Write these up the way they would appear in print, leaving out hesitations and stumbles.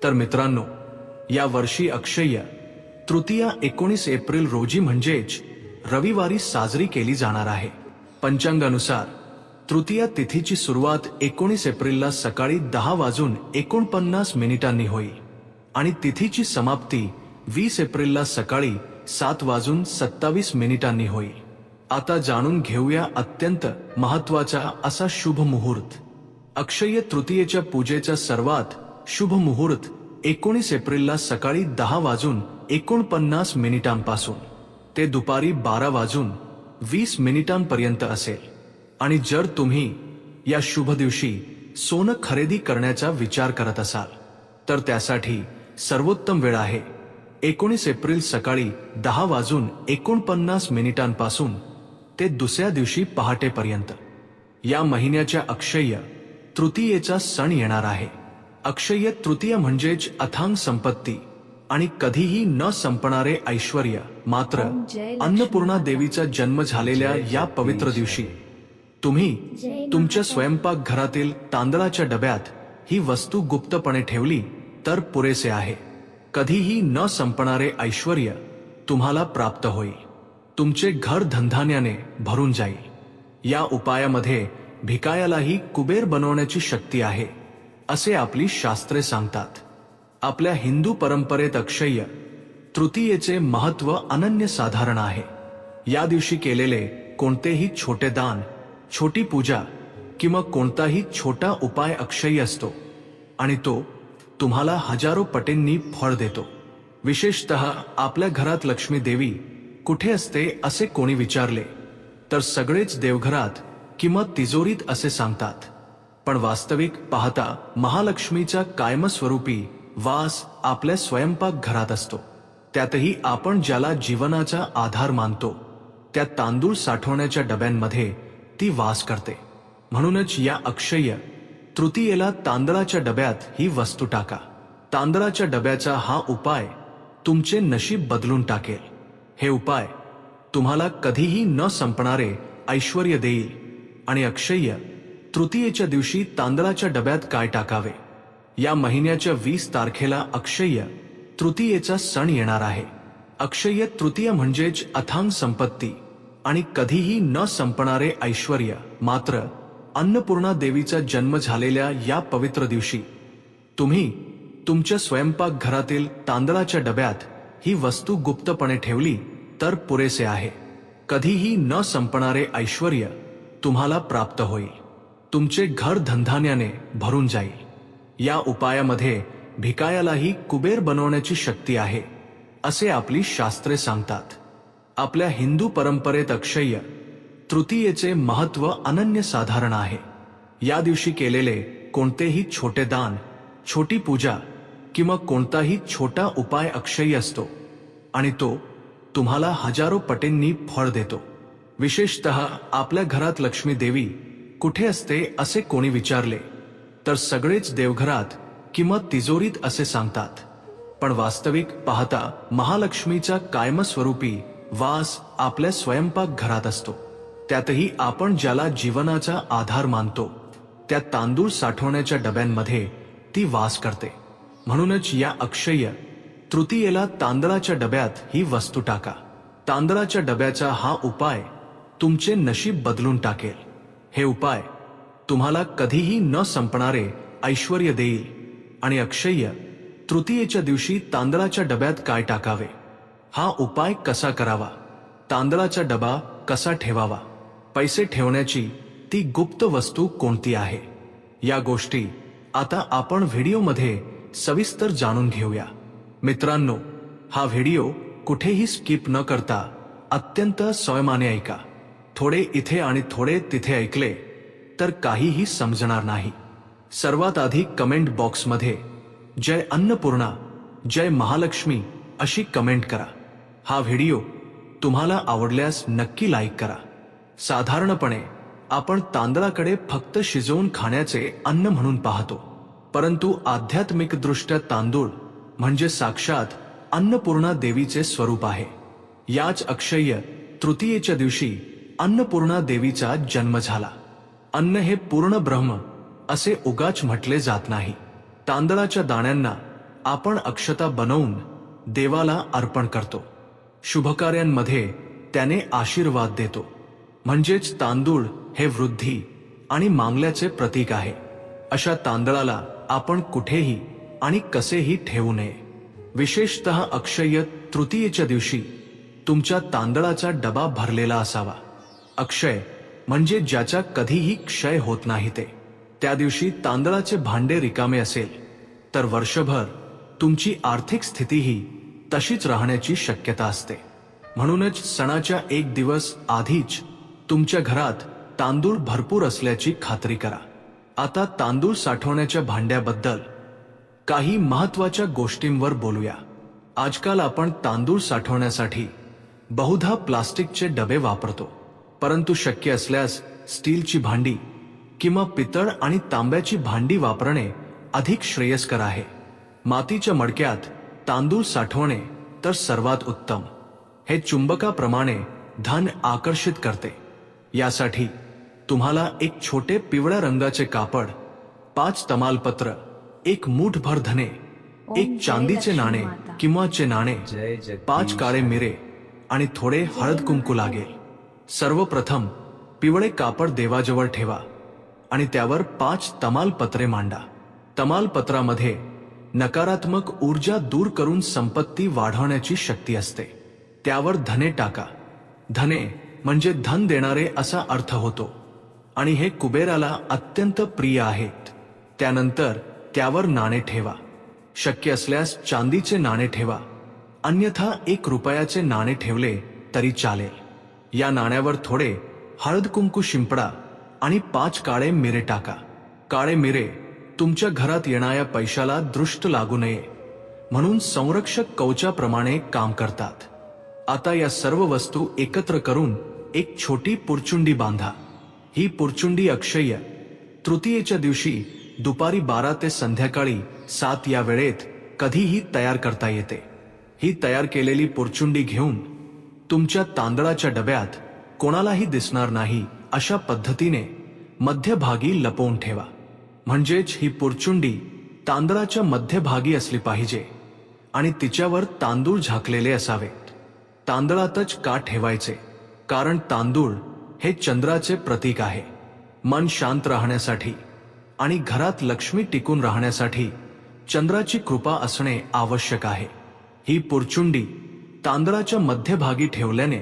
तर मित्रांनो, या वर्षी अक्षय्य तृतीया 19 एप्रिल रोजी म्हणजेच रविवारी साजरी केली जाणार आहे। पंचांगानुसार तृतीया तिथीची सुरुवात 19 एप्रिलला सकाळी 10:49 होईल आणि तिथीची समाप्ती 20 एप्रिलला सकाळी 7:27 होईल। आता जाणून घेऊया अत्यंत महत्त्वाचा असा शुभ मुहूर्त। अक्षय्य तृतीयेच्या पूजेचा सर्वात शुभ मुहूर्त 19 एप्रिलला सकाळी 10:49 पासून ते दुपारी 12:20 पर्यंत असेल। आणि जर तुम्ही या शुभ दिवशी सोनं खरेदी करण्याचा विचार करत असाल तर त्यासाठी सर्वोत्तम वेळ आहे 19 एप्रिल सकाळी 10:49 पासून ते दुसऱ्या दिवशी पहाटेपर्यंत। या महिन्याच्या अक्षय्य तृतीयेचा सण येणार आहे। अक्षय्य तृतीया म्हणजेच अथांग संपत्ती आणि कधीही न संपणारे ऐश्वर्य। मात्र अन्नपूर्णा देवीचा जन्म झालेल्या या पवित्र दिवशी तुम्ही तुमच्या स्वयंपाकघरातील तांदळाच्या डब्यात ही वस्तू गुप्तपणे ठेवली तर पुरेसे आहे। कधीही न संपणारे ऐश्वर्य तुम्हाला प्राप्त होईल। तुमचे घर धनधान्याने भरून जाईल। या उपायामध्ये भिकायालाही कुबेर बनवण्याची शक्ती आहे असे आपली शास्त्रे सांगतात। आपल्या हिंदू परंपरेत अक्षय्य तृतीयेचे महत्त्व अनन्यसाधारण आहे। या दिवशी केलेले कोणतेही छोटे दान, छोटी पूजा किंवा कोणताही छोटा उपाय अक्षय्य असतो आणि तो तुम्हाला हजारो पटींनी फळ देतो। विशेषतः आपल्या घरात लक्ष्मी देवी कुठे असते असे कोणी विचारले तर सगळेच देवघरात किंवा तिजोरीत असे सांगतात, पण वास्तविक पाहता महालक्ष्मीचा कायमस्वरूपी वास आपल्या स्वयंपाक घरात असतो। त्यातही आपण ज्याला जीवनाचा आधार मानतो त्या तांदूळ साठवण्याच्या डब्यांमध्ये ती वास करते। म्हणूनच या अक्षय्य तृतीयेला तांदळाच्या डब्यात ही वस्तू टाका। तांदळाच्या डब्याचा हा उपाय तुमचे नशीब बदलून टाकेल। हे उपाय तुम्हाला कधीही न संपणारे ऐश्वर्य देईल। आणि अक्षय्य तृतीयेच्या दिवशी तांदळाच्या डब्यात काय टाकावे? या महिन्याच्या 20 तारखेला अक्षय्य तृतीयेचा सण येणार आहे। अक्षय्य तृतीया म्हणजेच अथांग संपत्ती आणि कधीही न संपणारे ऐश्वर्य। मात्र अन्नपूर्णा देवीचा जन्म झालेल्या या पवित्र दिवशी तुम्ही तुमच्या स्वयंपाकघरातील तांदळाच्या डब्यात ही वस्तू गुप्तपणे ठेवली तर पुरेसे आहे। कधीही न संपणारे ऐश्वर्य तुम्हाला प्राप्त होईल। तुमचे घर धनधान्याने भरून जाईल। या उपायामध्ये भिकायालाही कुबेर बनवण्याची शक्ती आहे असे आपली शास्त्रे सांगतात। आपल्या हिंदू परंपरेत अक्षय्य तृतीयेचे महत्त्व अनन्यसाधारण आहे। या दिवशी केलेले कोणतेही छोटे दान, छोटी पूजा किंवा कोणताही छोटा उपाय अक्षय्य असतो आणि तो तुम्हाला हजारो पटींनी फळ देतो। विशेषतः आपल्या घरात लक्ष्मी देवी कुठे असते असे कोणी विचारले तर सगळेच देवघरात किंवा तिजोरीत असे सांगतात, पण वास्तविक पाहता महालक्ष्मीचा कायमस्वरूपी वास आपल्या स्वयंपाक घरात असतो। त्यातही आपण ज्याला जीवनाचा आधार मानतो त्या तांदूळ साठवण्याच्या डब्यांमध्ये ती वास करते। म्हणूनच या अक्षय्य तृतीयेला तांदळाच्या डब्यात ही वस्तू टाका। तांदळाच्या डब्याचा हा उपाय तुमचे नशीब बदलून टाकेल। हे उपाय तुम्हाला कधीही न संपणारे ऐश्वर्य देईल। आणि अक्षय्य तृतीयेच्या दिवशी तांदळाच्या डब्यात काय टाकावे? हा उपाय कसा करावा? तांदळाचा डबा कसा ठेवावा? पैसे ठेवण्याची ती गुप्त वस्तू कोणती आहे? या गोष्टी आता आपण व्हिडिओमध्ये सविस्तर जाणून घेऊया। मित्रांनो, हा व्हिडिओ कुठेही स्किप न करता अत्यंत संयमाने ऐका। थोडे इथे आणि थोडे तिथे ऐकले तर काहीही समजणार नाही। सर्वात आधी कमेंट बॉक्समध्ये जय अन्नपूर्णा, जय महालक्ष्मी अशी कमेंट करा। हा व्हिडिओ तुम्हाला आवडल्यास नक्की लाईक करा। साधारणपणे आपण तांदळाकडे फक्त शिजवून खाण्याचे अन्न म्हणून पाहतो, परंतु आध्यात्मिकदृष्ट्या तांदूळ म्हणजे साक्षात अन्नपूर्णा देवीचे स्वरूप आहे। याच अक्षय्य तृतीयेच्या दिवशी अन्नपूर्णा देवीचा जन्म झाला। अन्न हे पूर्ण ब्रह्म असे उगाच म्हटले जात नाही। तांदळाच्या दाण्यांना आपण अक्षता बनवून देवाला अर्पण करतो. शुभकार्यांमध्ये त्याने आशीर्वाद देतो. म्हणजेच तांदूळ हे वृद्धी आणि मांगल्याचे प्रतीक आहे. अशा तांदळाला आपण कुठेही आणि कसेही ठेवू नये. विशेषतः अक्षय्य तृतीयेच्या दिवशी तुमच्या तांदळाचा डबा भरलेला असावा. अक्षय म्हणजे ज्याचा कधीही क्षय होत नाही ते. त्या दिवशी तांदळाचे भांडे रिकामे असेल तर वर्षभर तुमची आर्थिक स्थितीही तशीच राहण्याची शक्यता असते. म्हणूनच सणाच्या एक दिवस आधीच तुमच्या घरात तांदूळ भरपूर असल्याची खात्री करा. आता तांदूळ साठवण्याच्या भांड्याबद्दल काही महत्त्वाच्या गोष्टींवर बोलूया. आजकाल आपण तांदूळ साठवण्यासाठी बहुधा प्लास्टिकचे डबे वापरतो, परंतु शक्य असल्यास स्टीलची भांडी किंवा पितळ आणि तांब्याची भांडी वापरणे अधिक श्रेयस्कर आहे. मातीच्या मडक्यात तांदूळ साठवणे तर सर्वात उत्तम. हे चुंबकाप्रमाणे धन आकर्षित करते. यासाठी तुम्हाला एक छोटे पिवळ्या रंगाचे कापड, 5 तमालपत्र, 1 मूठभर धने, 1 चांदीचे नाणे किंवा चे नाणे, 5 काळे मिरे आणि थोडे हळद कुंकू लागेल. सर्वप्रथम पिवळे कापड देवाजवळ ठेवा आणि त्यावर 5 तमालपत्रे मांडा. तमालपत्रामध्ये नकारात्मक ऊर्जा दूर करून संपत्ती वाढवण्याची शक्ती असते. त्यावर धने टाका. धने म्हणजे धन देणारे असा अर्थ होतो आणि हे कुबेराला अत्यंत प्रिय आहेत. त्यानंतर त्यावर नाणे ठेवा. शक्य असल्यास चांदीचे नाणे ठेवा, अन्यथा 1 रुपयाचे नाणे ठेवले तरी चालेल. या नाण्यावर थोडे हळद कुंकू शिंपडा आणि 5 काळे मिरे टाका. काळे मिरे तुमच्या घरात येणाऱ्या पैशाला दृष्ट लागू नये म्हणून संरक्षक कवचाप्रमाणे काम करतात. आता या सर्व वस्तू एकत्र करून एक छोटी पुरचुंडी बांधा. ही पुरचुंडी अक्षय्य तृतीयेच्या दिवशी दुपारी 12 ते संध्याकाळी 7 या वेळेत कधीही तयार करता येते. ही तयार केलेली पुरचुंडी घेऊन तुमच्या तांदळाच्या डब्यात कोणालाही दिसणार नाही अशा पद्धतीने मध्यभागी लपवून ठेवा. म्हणजेच ही पुरचुंडी तांदळाच्या मध्यभागी असली पाहिजे आणि तिच्यावर तांदूळ झाकलेले असावेत. तांदळातच का ठेवायचे? कारण तांदूळ हे चंद्राचे प्रतीक आहे. मन शांत राहण्यासाठी आणि घरात लक्ष्मी टिकून राहण्यासाठी चंद्राची कृपा असणे आवश्यक आहे. ही पुरचुंडी तांदळाच्या मध्यभागी ठेवल्याने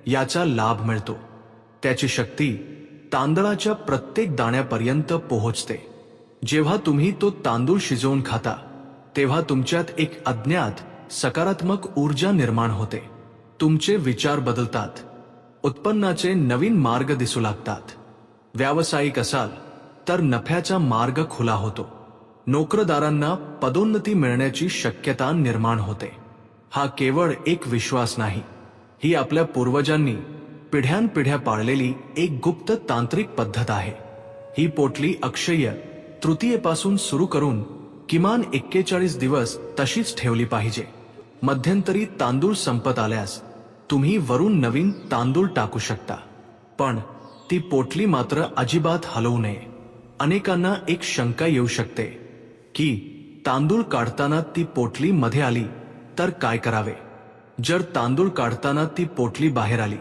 याचा लाभ मिळतो. त्याची शक्ती तांदळाच्या प्रत्येक दाण्यापर्यंत पोहोचते. जेव्हा तुम्ही तो तांदूळ शिजवून खाता तेव्हा तुमच्यात एक अज्ञात सकारात्मक ऊर्जा निर्माण होते. तुमचे विचार बदलतात, उत्पन्नाचे नवीन मार्ग दिसू लागतात. व्यावसायिक असाल तर नफ्याचा मार्ग खुला होतो. नोकरदारांना पदोन्नती मिळण्याची शक्यता निर्माण होते. हा केवळ एक विश्वास नाही, ही आपल्या पूर्वजांनी पिढ्यानपिढ्या पाळलेली एक गुप्त तांत्रिक पद्धत आहे. ही पोटली अक्षय्य तृतीयेपासून सुरू करून किमान 41 दिवस तशीच ठेवली पाहिजे. मध्यंतरी तांदूळ संपत आल्यास तुम्ही वरून नवीन तांदूळ टाकू शकता, पण ती पोटली मात्र अजिबात हलवू नये. अनेकांना एक शंका येऊ शकते की तांदूळ काढताना ती पोटली मध्ये आली तर काय करावे. जर तांदूळ काढताना ती पोटली बाहेर आली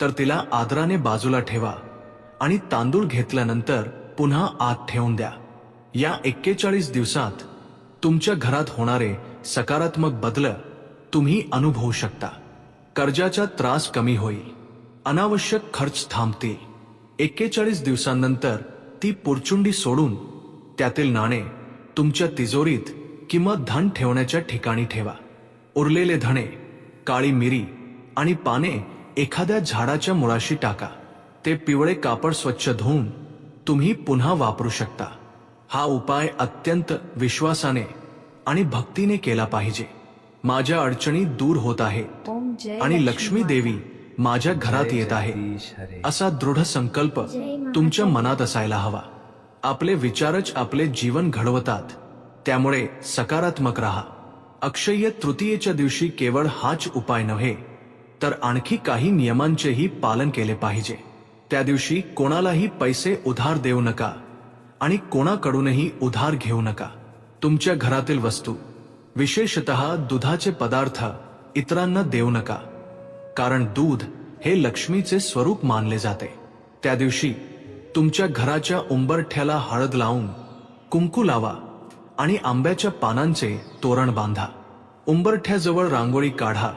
तर तिला आदराने बाजूला ठेवा आणि तांदूळ घेतल्यानंतर पुन्हा आत ठेवून द्या. या 41 दिवसात तुमच्या घरात होणारे सकारात्मक बदल तुम्ही अनुभवू शकता. कर्जाचा त्रास कमी होईल, अनावश्यक खर्च थांबतील. 41 दिवसांनंतर ती पुरचुंडी सोडून त्यातील नाणे तुमच्या तिजोरीत किंवा धन ठेवण्याच्या ठिकाणी ठेवा. उरलेले धणे, काळी मिरी आणि पाने एखाद्या झाडाच्या मुळाशी टाका. ते पिवळे कापड स्वच्छ धुवून तुम्ही पुन्हा वापरू शकता. हा उपाय अत्यंत विश्वासाने आणि भक्तीने केला पाहिजे. माझ्या अडचणी दूर होत आहेत आणि लक्ष्मी देवी माझ्या घरात येत आहे असा दृढ संकल्प तुमच्या मनात असायला हवा. आपले विचारच आपले जीवन घडवतात, त्यामुळे सकारात्मक राहा. अक्षय्य तृतीयेच्या दिवशी केवळ हाच उपाय नव्हे तर आणखी काही नियमांचेही पालन केले पाहिजे. त्या दिवशी कोणालाही पैसे उधार देऊ नका आणि कोणाकडूनही उधार घेऊ नका. तुमच्या घरातील वस्तू विशेषतः दुधाचे पदार्थ इतरांना देऊ नका, कारण दूध हे लक्ष्मीचे स्वरूप मानले जाते. त्या दिवशी तुमच्या घराच्या उंबरठ्याला हळद लावून कुंकू लावा आणि आंब्याच्या पानांचे तोरण बांधा. उंबरठ्याजवळ रांगोळी काढा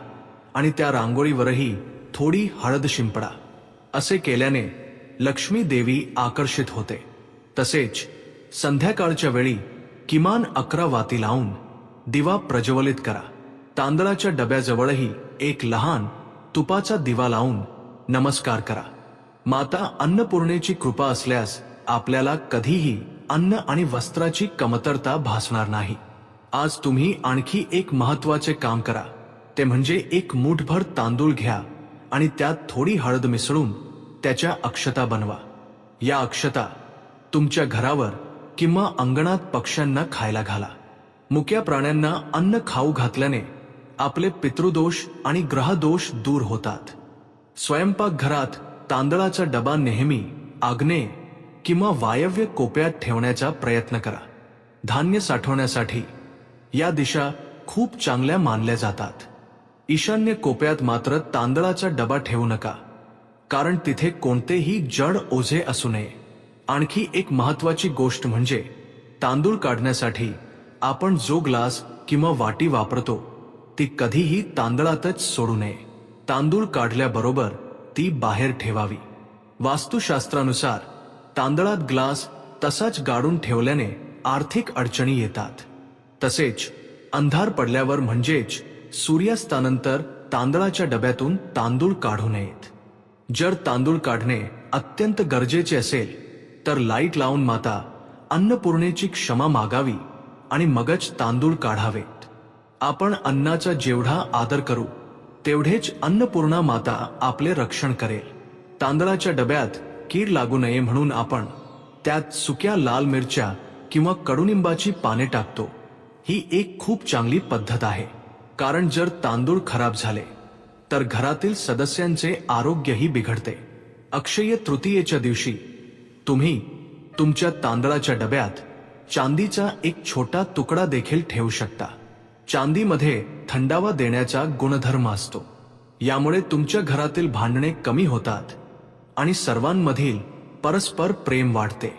आणि त्या रांगोळीवरही थोडी हळद शिंपडा. असे केल्याने लक्ष्मी देवी आकर्षित होते. तसेच संध्याकाळच्या वेळी किमान 11 वाती लावून दिवा प्रज्वलित करा. तांदळाच्या डब्याजवळही एक लहान तुपाचा दिवा लावून नमस्कार करा. माता अन्नपूर्णेची कृपा असल्यास आपल्याला कधीही अन्न आणि वस्त्राची कमतरता भासणार नाही. आज तुम्ही आणखी एक महत्त्वाचे काम करा, ते म्हणजे एक मूठभर तांदूळ घ्या आणि त्यात थोडी हळद मिसळून त्याच्या अक्षता बनवा. या अक्षता तुमच्या घरावर किंवा अंगणात पक्ष्यांना खायला घाला. मुक्या प्राण्यांना अन्न खाऊ घातल्याने आपले पितृदोष आणि ग्रहदोष दूर होतात. स्वयंपाकघरात तांदळाचा डबा नेहमी आग्नेय किंवा वायव्य कोपऱ्यात ठेवण्याचा प्रयत्न करा. धान्य साठवण्यासाठी या दिशा खूप चांगल्या मानल्या जातात. ईशान्य कोपऱ्यात मात्र तांदळाचा डबा ठेवू नका, कारण तिथे कोणतेही जड ओझे असू नये. आणखी एक महत्त्वाची गोष्ट म्हणजे तांदूळ काढण्यासाठी आपण जो ग्लास किंवा वाटी वापरतो ती कधीही तांदळातच सोडू नये. तांदूळ काढल्याबरोबर ती बाहेर ठेवावी. वास्तुशास्त्रानुसार तांदळात ग्लास तसाच गाडून ठेवल्याने आर्थिक अडचणी येतात. तसेच अंधार पडल्यावर म्हणजेच सूर्यास्तानंतर तांदळाच्या डब्यातून तांदूळ काढू नयेत. जर तांदूळ काढणे अत्यंत गरजेचे असेल तर लाईट लावून माता अन्नपूर्णेची क्षमा मागावी आणि मगच तांदूळ काढावेत. आपण अन्नाचा जेवढा आदर करू तेवढेच अन्नपूर्णा माता आपले रक्षण करेल. तांदळाच्या डब्यात कीड लागू नये म्हणून आपण त्यात सुक्या लाल मिरच्या किंवा कडुनिंबाची पाने टाकतो. ही एक खूप चांगली पद्धत आहे, कारण जर तांदूळ खराब झाले तर घरातील सदस्यांचे आरोग्यही बिघडते. अक्षय्य तृतीयेच्या दिवशी तुम्ही तुमच्या तांदळाच्या डब्यात चांदीचा एक छोटा तुकडा देखील ठेवू शकता. चांदीमध्ये थंडावा देण्याचा गुणधर्म असतो. यामुळे तुमच्या घरातील भांडणे कमी होतात आणि सर्वांमधील परस्पर प्रेम वाढते.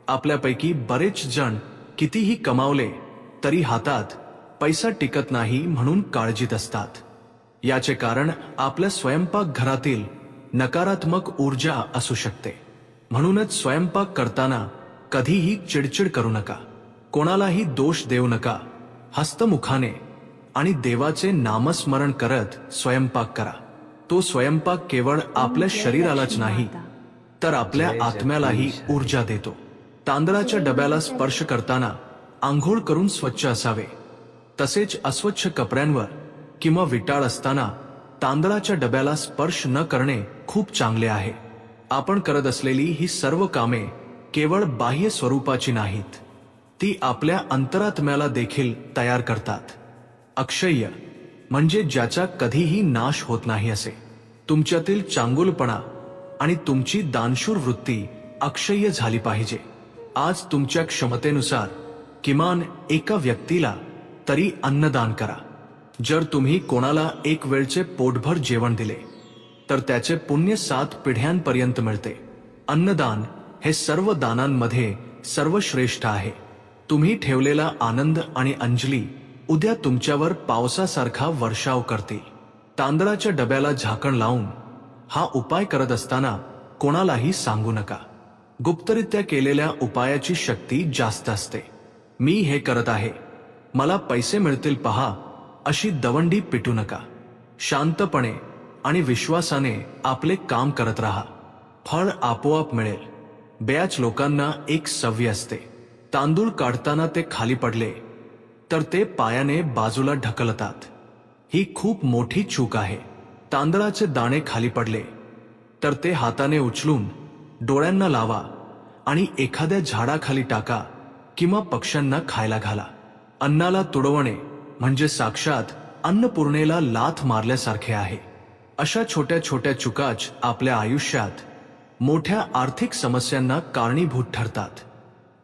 आपल्यापैकी बरेच जण कितीही कमावले तरी हातात पैसा टिकत नाही म्हणून काळजीत असतात. याचे कारण आपल्या स्वयंपाकघरातील नकारात्मक ऊर्जा असू शकते. म्हणूनच स्वयंपाक करताना कधीही चिडचिड करू नका, कोणालाही दोष देऊ नका. हस्तमुखाने आणि देवाचे नामस्मरण करत स्वयंपाक करा. तो स्वयंपाक केवळ आपल्या शरीरालाच नाही तर आपल्या आत्म्यालाही ऊर्जा देतो. तांदळाच्या डब्याला स्पर्श करताना आंघोळ करून स्वच्छ असावे. तसेच अस्वच्छ कपड्यांवर किंवा विटाळ असताना तांदळाच्या डब्याला स्पर्श न करणे खूप चांगले आहे. आपण करत असलेली ही सर्व कामे केवळ बाह्य स्वरूपाची नाहीत, ती आपल्या अंतरात्म्याला देखील तयार करतात. अक्षय्य म्हणजे ज्याचा कधीही नाश होत नाही असे. तुमच्यातील चांगुलपणा आणि तुमची दानशूर वृत्ती अक्षय्य झाली पाहिजे. आज तुमच्या क्षमतेनुसार किमान एका व्यक्तीला तरी अन्नदान करा. जर तुम्ही कोणाला एक वेळचे पोटभर जेवण दिले तर त्याचे पुण्य 7 पिढ्यांपर्यंत मिळते. अन्नदान हे सर्व दानांमध्ये सर्वश्रेष्ठ आहे. तुम्ही ठेवलेला आनंद आणि अंजली उद्या तुमच्यावर पावसासारखा वर्षाव करतील. तांदळाच्या डब्याला झाकण लावून हा उपाय करत असताना कोणालाही सांगू नका. गुप्तरित्या केलेल्या उपायाची शक्ती जास्त असते. मी हे करत आहे, मला पैसे मिळतील पहा, अशी दवंडी पिटू नका. शांतपणे आणि विश्वासाने आपले काम करत राहा. फळ आपोआप मिळेल. बऱ्याच लोकांना एक सवय असते, तांदूळ काढताना ते खाली पडले तर ते पायाने बाजूला ढकलतात. ही खूप मोठी चूक आहे. तांदळाचे दाणे खाली पडले तर ते हाताने उचलून डोळ्यांना लावा आणि एखाद्या झाडाखाली टाका किंवा पक्ष्यांना खायला घाला. अन्नाला तुडवणे म्हणजे साक्षात अन्नपूर्णेला लाथ मारल्यासारखे आहे. अशा छोट्या छोट्या चुकाच आपल्या आयुष्यात मोठ्या आर्थिक समस्यांना कारणीभूत ठरतात.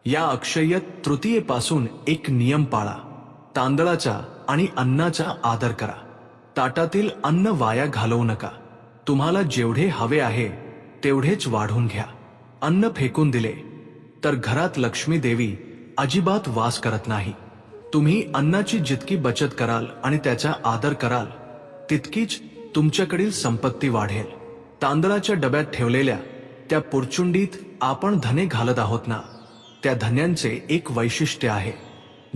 या अक्षय्य तृतीयेपासून एक नियम पाळा. तांदळाचा आणि अन्नाचा आदर करा. ताटातील अन्न वाया घालवू नका. तुम्हाला जेवढे हवे आहे तेवढेच वाढून घ्या. अन्न फेकून दिले तर घरात लक्ष्मी देवी अजिबात वास करत नाही. तुम्ही अन्नाची जितकी बचत कराल आणि त्याचा आदर कराल तितकीच तुमच्याकडील संपत्ती वाढेल. तांदळाच्या डब्यात ठेवलेल्या त्या पुरचुंडीत आपण धने घालत आहोत ना, त्या धान्यांचे एक वैशिष्ट्य आहे.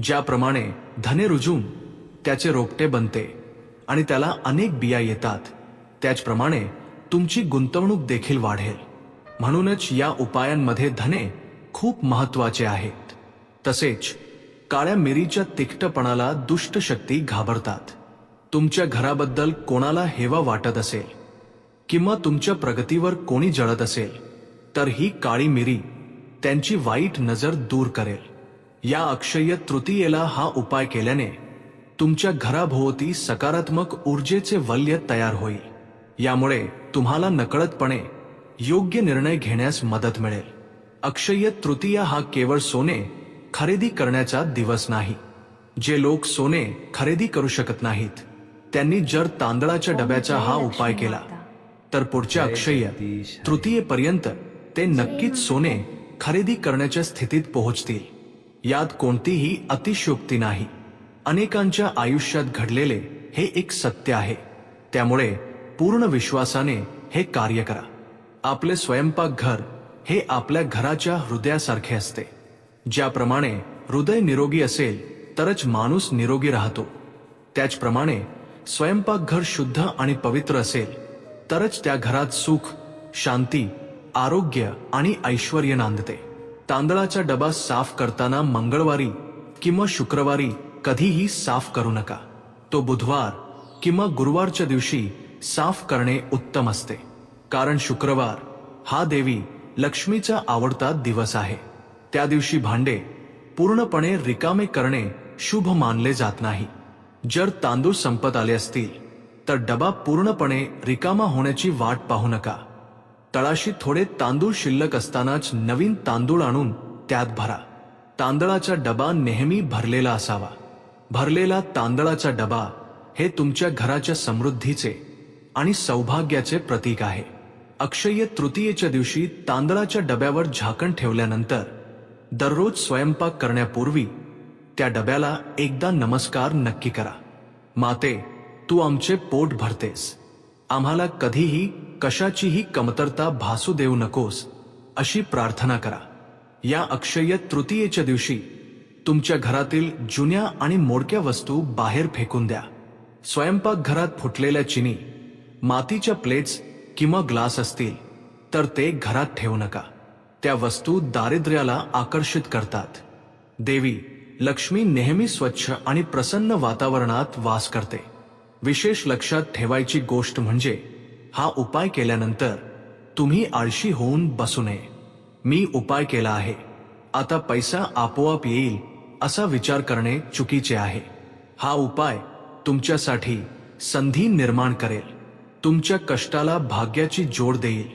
ज्याप्रमाणे धने रुजून त्याचे रोपटे बनते आणि त्याला अनेक बिया येतात, त्याचप्रमाणे तुमची गुंतवणूक देखील वाढेल. म्हणूनच या उपायांमध्ये धने खूप महत्वाचे आहेत. तसेच काळ्या मिरीच्या तिखटपणाला दुष्ट शक्ती घाबरतात. तुमच्या घराबद्दल कोणाला हेवा वाटत असेल किंवा तुमच्या प्रगतीवर कोणी जळत असेल तर ही काळी मिरी त्यांची वाईट नजर दूर करेल. या अक्षय्य तृतीयेला हा उपाय केल्याने तुमच्या घराभोवती सकारात्मक ऊर्जेचे वलय तयार होईल. यामुळे तुम्हाला नकळतपणे योग्य निर्णय घेण्यास मदत मिळेल. अक्षय्य तृतीया हा केवळ सोने खरेदी करण्याचा दिवस नाही. जे लोक सोने खरेदी करू शकत नाहीत त्यांनी जर तांदळाच्या डब्याचा हा उपाय केला तर पुढच्या अक्षय्य तृतीयेपर्यंत ते नक्कीच सोने खरेदी करण्याच्या स्थितीत पोहोचतील. यात कोणतीही अतिशयोक्ती नाही. अनेकांच्या आयुष्यात घडलेले हे एक सत्य आहे. त्यामुळे पूर्ण विश्वासाने हे कार्य करा. आपले स्वयंपाकघर हे आपल्या घराच्या हृदयासारखे असते. ज्याप्रमाणे हृदय निरोगी असेल तरच माणूस निरोगी राहतो, त्याचप्रमाणे स्वयंपाकघर शुद्ध आणि पवित्र असेल तरच त्या घरात सुख, शांती, आरोग्य आणि ऐश्वर्य नांदते. तांदळाचा डबा साफ करताना मंगळवारी किंवा शुक्रवारी कधीही साफ करू नका. तो बुधवार किंवा गुरुवारच्या दिवशी साफ करणे उत्तम असते. कारण शुक्रवार हा देवी लक्ष्मीचा आवडता दिवस आहे. त्या दिवशी भांडे पूर्णपणे रिकामे करणे शुभ मानले जात नाही. जर तांदूळ संपत आले असतील तर डबा पूर्णपणे रिकामा होण्याची वाट पाहू नका. तळाशी थोडे तांदूळ शिल्लक असतानाच नवीन तांदूळ आणून त्यात भरा. तांदळाचा डबा नेहमी भरलेला असावा. भरलेला तांदळाचा डबा हे तुमच्या घराच्या समृद्धीचे आणि सौभाग्याचे प्रतीक आहे. अक्षय्य तृतीयेच्या दिवशी तांदळाच्या डब्यावर झाकण ठेवल्यानंतर दररोज स्वयंपाक करण्यापूर्वी त्या डब्याला एकदा नमस्कार नक्की करा. माते, तू आमचे पोट भरतेस. आम्हाला कधीही कशाचीही कमतरता भासू देऊ नकोस अशी प्रार्थना करा. या अक्षय्य तृतीयेच्या दिवशी तुमच्या घरातील जुन्या आणि मोडक्या वस्तू बाहेर फेकून द्या. स्वयंपाकघरात फुटलेल्या चिनी, मातीच्या प्लेट्स किंवा ग्लास असतील तर ते घरात ठेवू नका. त्या वस्तू दारिद्र्याला आकर्षित करतात. देवी लक्ष्मी नेहमी स्वच्छ आणि प्रसन्न वातावरणात वास करते. विशेष लक्षात ठेवायची गोष्ट म्हणजे हा उपाय केल्यानंतर तुम्ही आळशी होऊन बसू नये. मी उपाय केला आहे, आता पैसा आपोआप येईल असा विचार करणे चुकीचे आहे. हा उपाय तुमच्यासाठी संधी निर्माण करेल, तुमच्या कष्टाला भाग्याची जोड देईल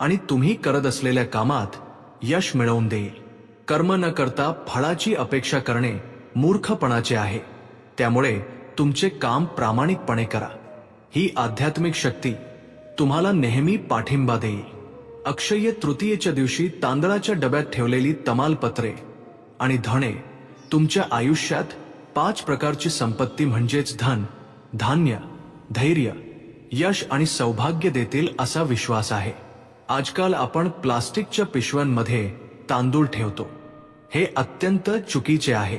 आणि तुम्ही करत असलेल्या कामात यश मिळवून देईल. कर्म न करता फळाची अपेक्षा करणे मूर्खपणाचे आहे. त्यामुळे तुमचे काम प्रामाणिकपणे करा. ही आध्यात्मिक शक्ती तुम्हाला नेहमी पाठिंबा देईल. अक्षय्य तृतीयेच्या दिवशी तांदळाच्या डब्यात ठेवलेली तमालपत्रे आणि धणे तुमच्या आयुष्यात 5 प्रकारची संपत्ती म्हणजेच धन, धान्य, धैर्य, यश आणि सौभाग्य देतील असा विश्वास आहे. आजकाल आपण प्लास्टिकच्या पिशव्यांमध्ये तांदूळ ठेवतो. हे अत्यंत चुकीचे आहे.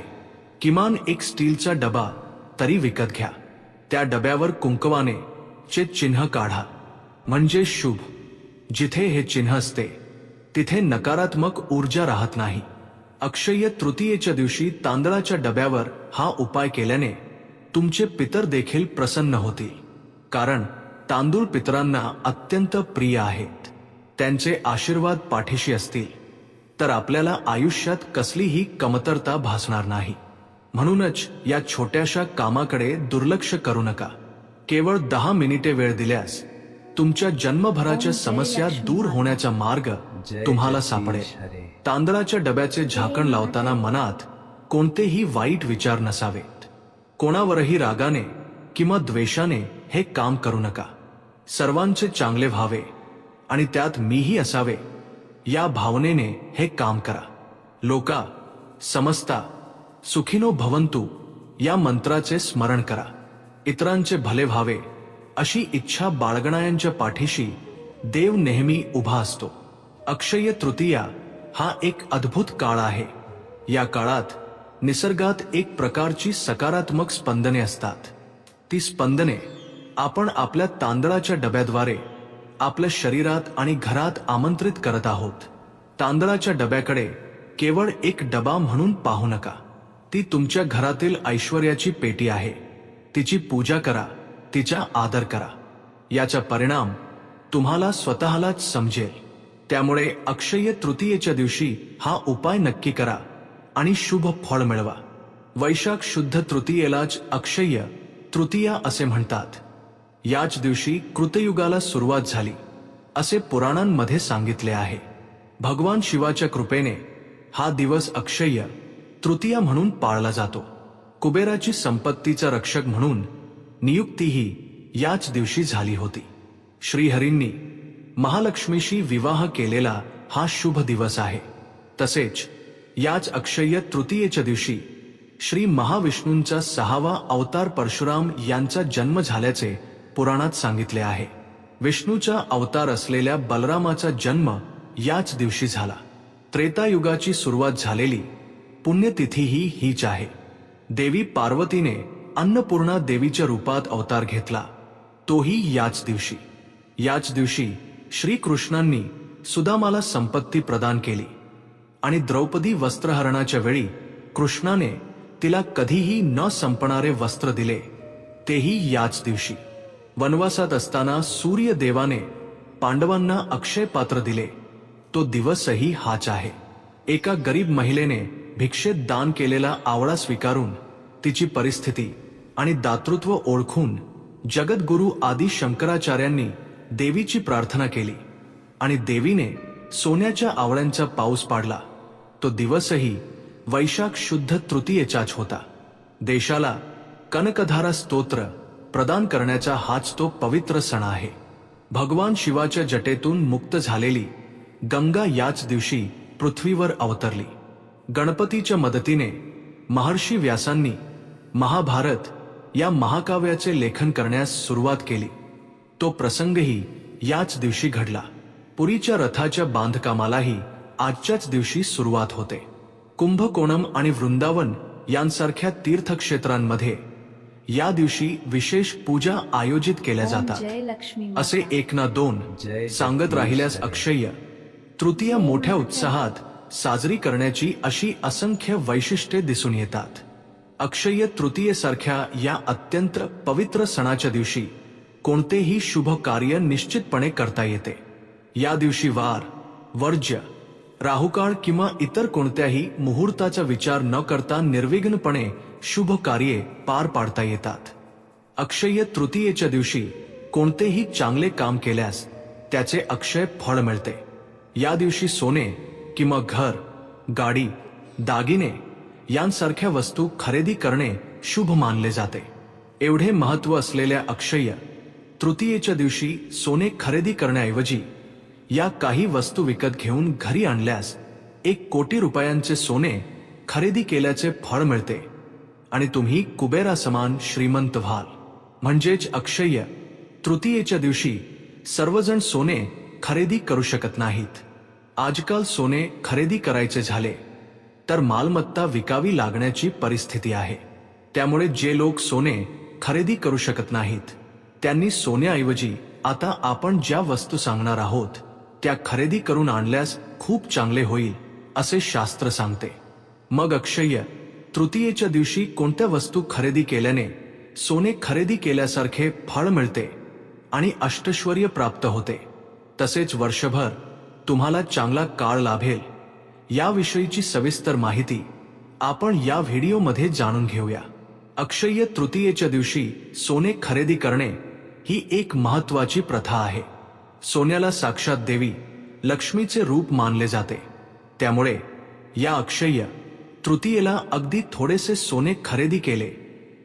किमान एक स्टीलचा डबा तरी विकत घ्या. त्या डब्यावर कुंकवाने चे चिन्ह काढा, म्हणजे शुभ. जिथे हे चिन्ह असते तिथे नकारात्मक ऊर्जा राहत नाही. अक्षय्य तृतीयेच्या दिवशी तांदळाच्या डब्यावर हा उपाय केल्याने तुमचे पितर देखील प्रसन्न होतील. कारण तांदूळ पितरांना अत्यंत प्रिय आहेत. त्यांचे आशीर्वाद पाठीशी असतील तर आपल्याला आयुष्यात कसलीही कमतरता भासणार नाही. म्हणूनच या छोट्याशा कामाकडे दुर्लक्ष करू नका. केवळ 10 मिनिटे वेळ दिल्यास तुमच्या जन्मभराच्या समस्या दूर होण्याचा मार्ग तुम्हाला सापडेल. तांदळाच्या डब्याचे झाकण लावताना मनात कोणतेही वाईट विचार नसावेत. कोणावरही रागाने किंवा द्वेषाने हे काम करू नका. सर्वांचे चांगले व्हावे आणि त्यात मीही असावे या भावनेने हे काम करा. लोका समस्ता सुखिनो भवंतु या मंत्राचे स्मरण करा. इतरांचे भले व्हावे अशी इच्छा बाळगणाऱ्यांच्या पाठीशी देव नेहमी उभा असतो. अक्षय्य तृतीया हा एक अद्भुत काळ आहे. या काळात निसर्गात एक प्रकारची सकारात्मक स्पंदने असतात. ती स्पंदने आपण आपल्या तांदळाच्या डब्याद्वारे आपल्या शरीरात आणि घरात आमंत्रित करत आहोत. तांदळाच्या डब्याकडे केवळ एक डबा म्हणून पाहू नका. ती तुमच्या घरातील ऐश्वर्याची पेटी आहे. तिची पूजा करा, तिचा आदर करा. याचा परिणाम तुम्हाला स्वतःलाच समजेल. त्यामुळे अक्षय्य तृतीयेच्या दिवशी हा उपाय नक्की करा आणि शुभ फळ मिळवा. वैशाख शुद्ध तृतीयेलाच अक्षय्य तृतीया असे म्हणतात. याच दिवशी कृतयुगाला सुरुवात झाली असे पुराणांमध्ये सांगितले आहे. भगवान शिवाच्या कृपेने हा दिवस अक्षय्य तृतीया म्हणून पाळला जातो. कुबेराची संपत्तीचा रक्षक म्हणून नियुक्तीही याच दिवशी झाली होती. श्रीहरींनी महालक्ष्मीशी विवाह केलेला हा शुभ दिवस आहे. तसेच याच अक्षय्य तृतीयेच्या दिवशी श्री महाविष्णूंचा 6वा अवतार परशुराम यांचा जन्म झाल्याचे पुराणात सांगितले आहे. विष्णूचा अवतार असलेल्या बलरामाचा जन्म याच दिवशी झाला. त्रेतायुगाची सुरुवात झालेली पुण्यतिथीही हीच आहे. देवी पार्वतीने अन्नपूर्णा देवीच्या रूपात अवतार घेतला, तोही याच दिवशी. याच दिवशी श्रीकृष्णांनी सुदामाला संपत्ती प्रदान केली आणि द्रौपदी वस्त्रहरणाच्या वेळी कृष्णाने तिला कधीही न संपणारे वस्त्र दिले, तेही याच दिवशी. वनवासात असताना सूर्यदेवाने पांडवांना अक्षय पात्र दिले, तो दिवसही हाच आहे. एका गरीब महिलेने भिक्षेत दान केलेला आवळा स्वीकारून तिची परिस्थिती आणि दातृत्व ओळखून जगद्गुरु आदी शंकराचार्यांनी देवीची प्रार्थना केली आणि देवीने सोन्याच्या आवळ्यांचा पाऊस पाडला. तो दिवसही वैशाख शुद्ध तृतीयेचाच होता. देशाला कनकधारा स्तोत्र प्रदान करण्याचा हाच तो पवित्र सण आहे. भगवान शिवाच्या जटेतून मुक्त झालेली गंगा याच दिवशी पृथ्वीवर अवतरली. गणपतीच्या मदतीने महर्षी व्यासांनी महाभारत या महाकाव्याचे लेखन करण्यास सुरुवात केली. तो प्रसंगही याच दिवशी घडला. पुरीच्या रथाच्या बांधकामालाही आजच्याच दिवशी सुरुवात होते. कुंभकोणम आणि वृंदावन यांसारख्या तीर्थक्षेत्रांमध्ये या दिवशी विशेष पूजा आयोजित केल्या जातात. असे एक ना दोन सांगत राहिल्यास अक्षय्य तृतीया मोठ्या उत्साहात साजरी करण्याची अशी असंख्य वैशिष्ट्ये दिसून येतात. अक्षय्य तृतीयेसारख्या या अत्यंत पवित्र सणाच्या दिवशी कोणतेही शुभ कार्य निश्चितपणे करता येते. या दिवशी वार, वर्ज्य, राहुकाळ किंवा इतर कोणत्याही मुहूर्ताचा विचार न करता निर्विघ्नपणे शुभ कार्ये पार पाडता येतात. अक्षय्य तृतीयेच्या दिवशी कोणतेही चांगले काम केल्यास त्याचे अक्षय फळ मिळते. या दिवशी सोने किंवा घर, गाडी, दागिने यांसारख्या वस्तू खरेदी करणे शुभ मानले जाते. एवढे महत्त्व असलेल्या अक्षय्य तृतीयेच्या दिवशी सोने खरेदी करण्याऐवजी या काही वस्तू विकत घेऊन घरी आणल्यास 1 कोटी रुपयांचे सोने खरेदी केल्याचे फळ मिळते आणि तुम्ही कुबेरासमान श्रीमंत व्हाल. म्हणजेच अक्षय्य तृतीयेच्या दिवशी सर्वजण सोने खरेदी करू शकत नाहीत. आजकाल सोने खरेदी करायचे झाले तर मालमत्ता विकावी लागण्याची परिस्थिती आहे. त्यामुळे जे लोक सोने खरेदी करू शकत नाहीत त्यांनी सोन्याऐवजी आता आपण ज्या वस्तू सांगणार आहोत त्या खरेदी करून आणल्यास खूप चांगले होईल असे शास्त्र सांगते. मग अक्षय्य तृतीयेच्या दिवशी कोणत्या वस्तू खरेदी केल्याने सोने खरेदी केल्यासारखे फळ मिळते आणि अष्टैश्वर्य प्राप्त होते, तसेच वर्षभर तुम्हाला चांगला काळ लाभेल याविषयीची सविस्तर माहिती आपण या व्हिडिओमध्ये जाणून घेऊया. अक्षय्य तृतीयेच्या दिवशी सोने खरेदी करणे ही एक महत्त्वाची प्रथा आहे. सोन्याला साक्षात देवी लक्ष्मीचे रूप मानले जाते. त्यामुळे या अक्षय्य तृतीयेला अगदी थोडेसे सोने खरेदी केले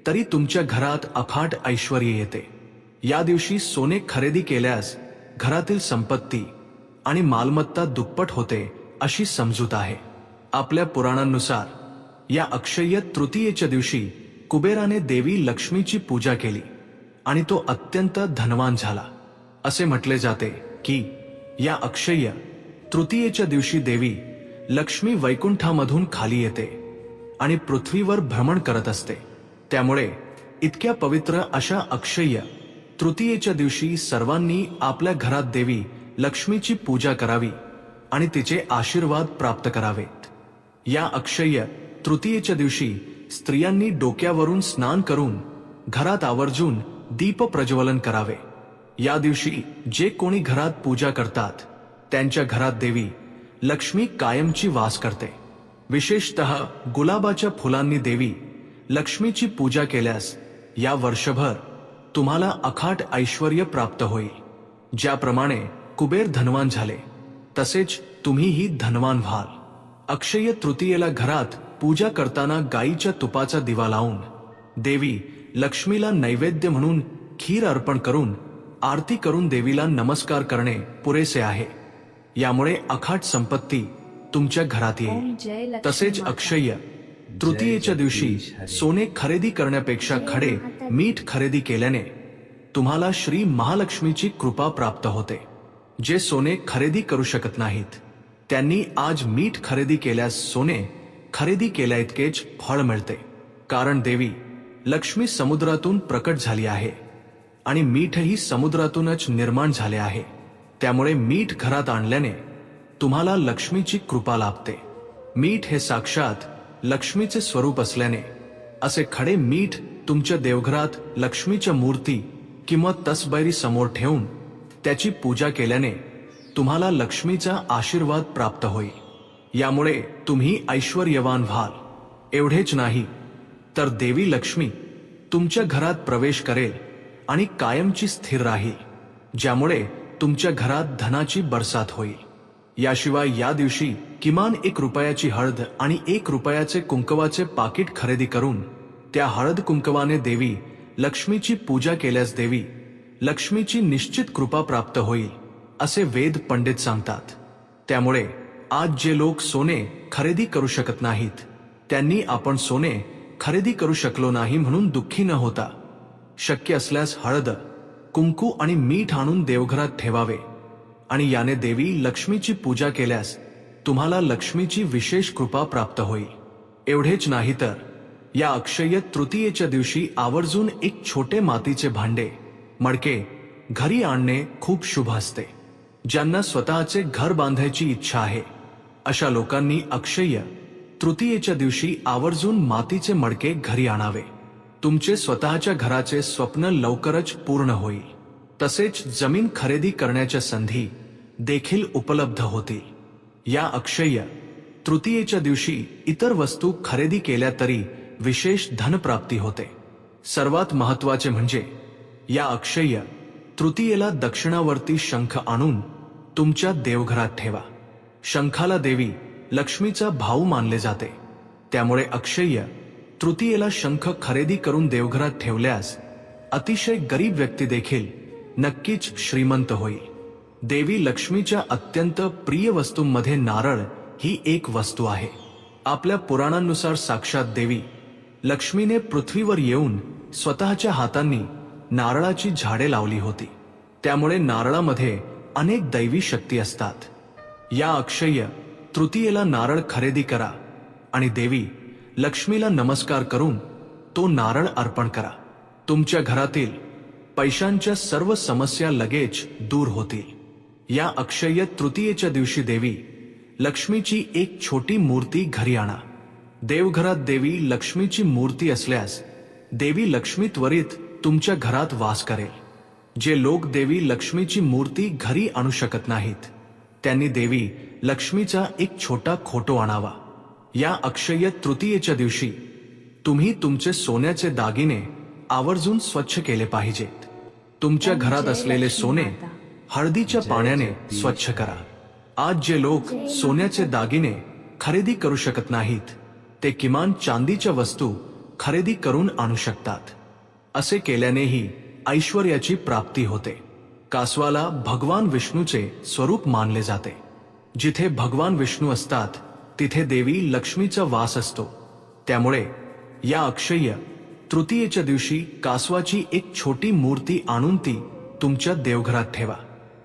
तरी तुमच्या घरात अफाट ऐश्वर्य येते. या दिवशी सोने खरेदी केल्यास घरातील संपत्ती आणि मालमत्ता दुप्पट होते अशी समजूत आहे. आपल्या पुराणांनुसार या अक्षय्य तृतीयेच्या दिवशी कुबेराने देवी लक्ष्मीची पूजा केली आणि तो अत्यंत धनवान झाला. असे म्हटले जाते की या अक्षय्य तृतीयेच्या दिवशी देवी लक्ष्मी वैकुंठामधून खाली येते आणि पृथ्वीवर भ्रमण करत असते. त्यामुळे इतक्या पवित्र अशा अक्षय्य तृतीयेच्या दिवशी सर्वांनी आपल्या घरात देवी लक्ष्मीची पूजा करावी आणि तिचे आशीर्वाद प्राप्त करावेत. या अक्षय्य तृतीयेच्या दिवशी स्त्रियांनी डोक्यावरून स्नान करून घरात आवर्जून दीप प्रज्वलन करावे. या दिवशी जे कोणी घरात पूजा करतात त्यांच्या घरात देवी लक्ष्मी कायमची वास करते. विशेषतः गुलाबाच्या फुलांनी देवी लक्ष्मीची पूजा केल्यास या वर्षभर तुम्हाला अफाट ऐश्वर्य प्राप्त होईल. ज्याप्रमाणे कुबेर धनवान झाले तसेच तुम्हीही धनवान व्हाल. अक्षय्य तृतीयेला घरात पूजा करताना गायीच्या तुपाचा दिवा लावून देवी लक्ष्मीला नैवेद्य म्हणून खीर अर्पण करून आरती करून देवीला नमस्कार करणे पुरेसे आहे. यामुळे अफाट संपत्ती तुमच्या घरात येईल. तसेच अक्षय्य तृतीयेच्या दिवशी सोने खरेदी करण्यापेक्षा खडे मीठ खरेदी केल्याने तुम्हाला श्री महालक्ष्मीची कृपा प्राप्त होते. जे सोने खरेदी करू शकत नाहीत त्यांनी आज मीठ खरेदी केल्यास सोने खरेदी केल्याइतकेच फळ मिळते. कारण देवी लक्ष्मी समुद्रातून प्रकट झाली आहे आणि मीठही समुद्रातूनच निर्माण झाले आहे. त्यामुळे मीठ घरात आणल्याने तुम्हाला लक्ष्मीची कृपा लाभते. मीठ हे साक्षात लक्ष्मीचे स्वरूप असल्याने असे खडे मीठ तुमच्या देवघरात लक्ष्मीच्या मूर्ती किंवा तसबैरी समोर ठेवून त्याची पूजा केल्याने तुम्हाला लक्ष्मीचा आशीर्वाद प्राप्त होईल. यामुळे तुम्ही ऐश्वर्यवान व्हाल. एवढेच नाही तर देवी लक्ष्मी तुमच्या घरात प्रवेश करेल आणि कायमची स्थिर राहील, ज्यामुळे तुमच्या घरात धनाची बरसात होईल. याशिवाय या दिवशी किमान 1 रुपयाची हळद आणि 1 रुपयाचे कुंकवाचे पाकिट खरेदी करून त्या हळद कुंकवाने देवी लक्ष्मीची पूजा केल्यास देवी लक्ष्मीची निश्चित कृपा प्राप्त होईल असे वेद पंडित सांगतात. त्यामुळे आज जे लोक सोने खरेदी करू शकत नाहीत त्यांनी आपण सोने खरेदी करू शकलो नाही म्हणून दुःखी न होता शक्य असल्यास हळद, कुंकू आणि मीठ आणून देवघरात ठेवावे आणि याने देवी लक्ष्मीची पूजा केल्यास तुम्हाला लक्ष्मीची विशेष कृपा प्राप्त होईल. एवढेच नाही तर या अक्षय्य तृतीयेच्या दिवशी आवर्जून एक छोटे मातीचे भांडे, मडके घरी आणणे खूप शुभ असते. ज्यांना स्वतःचे घर बांधायची इच्छा आहे अशा लोकांनी अक्षय्य तृतीयेच्या दिवशी आवर्जून मातीचे मडके घरी आणावे. तुमचे स्वतःच्या घराचे स्वप्न लवकरच पूर्ण होईल. तसेच जमीन खरेदी करण्याच्या संधी देखील उपलब्ध होतील. या अक्षय्य तृतीयेच्या दिवशी इतर वस्तू खरेदी केल्या तरी विशेष धनप्राप्ती होते. सर्वात महत्त्वाचे म्हणजे या अक्षय्य तृतीयेला दक्षिणावर्ती शंख आणून तुमच्या देवघरात ठेवा. शंखाला देवी लक्ष्मीचा भाऊ मानले जाते. त्यामुळे अक्षय्य तृतीयेला शंख खरेदी करून देवघरात ठेवल्यास अतिशय गरीब व्यक्ती देखील नक्कीच श्रीमंत होईल. देवी लक्ष्मीच्या अत्यंत प्रिय वस्तूंमध्ये नारळ ही एक वस्तू आहे. आपल्या पुराणांनुसार साक्षात देवी लक्ष्मीने पृथ्वीवर येऊन स्वतःच्या हातांनी नारळाची झाडे लावली होती. त्यामुळे नारळामध्ये अनेक दैवी शक्ती असतात. या अक्षय्य तृतीयेला नारळ खरेदी करा आणि देवी लक्ष्मीला नमस्कार करून तो नारळ अर्पण करा. तुमच्या घरातील पैशांच्या सर्व समस्या लगेच दूर होतील. या अक्षय्य तृतीयेच्या दिवशी देवी लक्ष्मीची एक छोटी मूर्ती घरी आणा. देवघरात देवी लक्ष्मीची मूर्ती असल्यास देवी लक्ष्मी त्वरित तुमच्या घरात वास करेल. जे लोक देवी लक्ष्मीची मूर्ती घरी आणू शकत नाहीत त्यांनी देवी लक्ष्मीचा एक छोटा खोटो आणावा. या अक्षय्य तृतीयेच्या दिवशी तुम्ही तुमचे सोन्याचे दागिने आवर्जून स्वच्छ केले पाहिजेत. तुमच्या घरात असलेले सोने हळदीच्या पाण्याने स्वच्छ करा. आज जे लोक सोन्याचे दागिने खरेदी करू शकत नाहीत ते किमान चांदीच्या वस्तू खरेदी करून आणू शकतात. असे केल्यानेही ऐश्वर्याची प्राप्ती होते. कासवाला भगवान विष्णूचे स्वरूप मानले जाते. जिथे भगवान विष्णू असतात तिथे देवी लक्ष्मीचा वास असतो. त्यामुळे या अक्षय्य तृतीयेच्या दिवशी कासवाची एक छोटी मूर्ती आणून ती तुमच्या देवघरात ठेवा.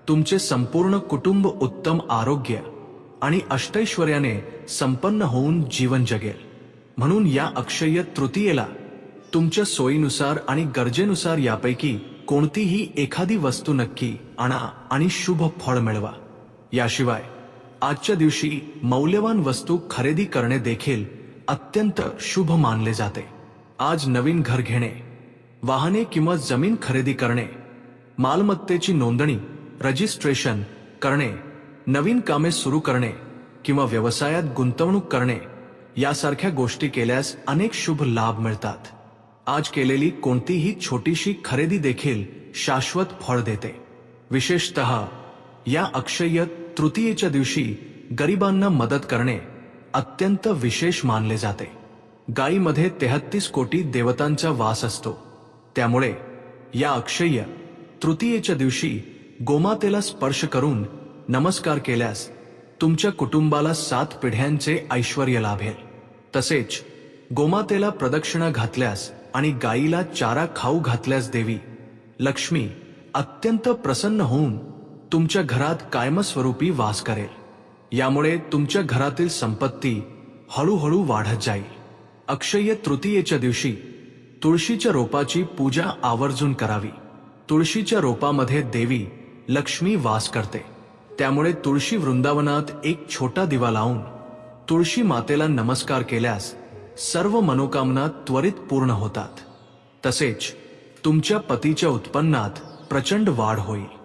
तुमचे संपूर्ण कुटुंब उत्तम आरोग्य आणि अष्टैश्वर्याने संपन्न होऊन जीवन जगेल. म्हणून या अक्षय्य तृतीयेला तुमच्या सोयीनुसार आणि गरजेनुसार यापैकी कोणतीही एखादी वस्तू नक्की आणा आणि शुभ फळ मिळवा. याशिवाय आजच्या दिवशी मौल्यवान वस्तू खरेदी करणे देखील अत्यंत शुभ मानले जाते. आज नवीन घर घेणे, वाहने किंवा जमीन खरेदी करणे, मालमत्तेची नोंदणी रजिस्ट्रेशन करणे, नवीन कामे सुरू करणे किंवा व्यवसायात गुंतवणूक करणे यासारख्या गोष्टी केल्यास अनेक शुभ लाभ मिळतात. आज केलेली कोणतीही छोटीशी खरेदी देखील शाश्वत फळ देते. विशेषतः या अक्षय्य तृतीयेच्या दिवशी गरिबांना मदत करणे अत्यंत विशेष मानले जाते. गायीमध्ये 33 कोटी देवतांचा वास असतो. त्यामुळे या अक्षय्य तृतीयेच्या दिवशी गोमातेला स्पर्श करून नमस्कार केल्यास तुमच्या कुटुंबाला 7 पिढ्यांचे ऐश्वर्य लाभेल. तसेच गोमातेला प्रदक्षिणा घातल्यास आणि गायीला चारा खाऊ घातल्यास देवी लक्ष्मी अत्यंत प्रसन्न होऊन तुमच्या घरात कायमस्वरूपी वास करेल. यामुळे तुमच्या घरातील संपत्ती हळूहळू वाढत जाईल. अक्षय्य तृतीयेच्या दिवशी तुळशीच्या रोपाची पूजा आवर्जून करावी. तुळशीच्या रोपामध्ये देवी लक्ष्मी वास करते. त्यामुळे तुळशी वृंदावनात एक छोटा दिवा लावून तुळशी मातेला नमस्कार केल्यास सर्व मनोकामना त्वरित पूर्ण होतात. तसेच तुमच्या पतीच्या उत्पन्नात प्रचंड वाढ होईल.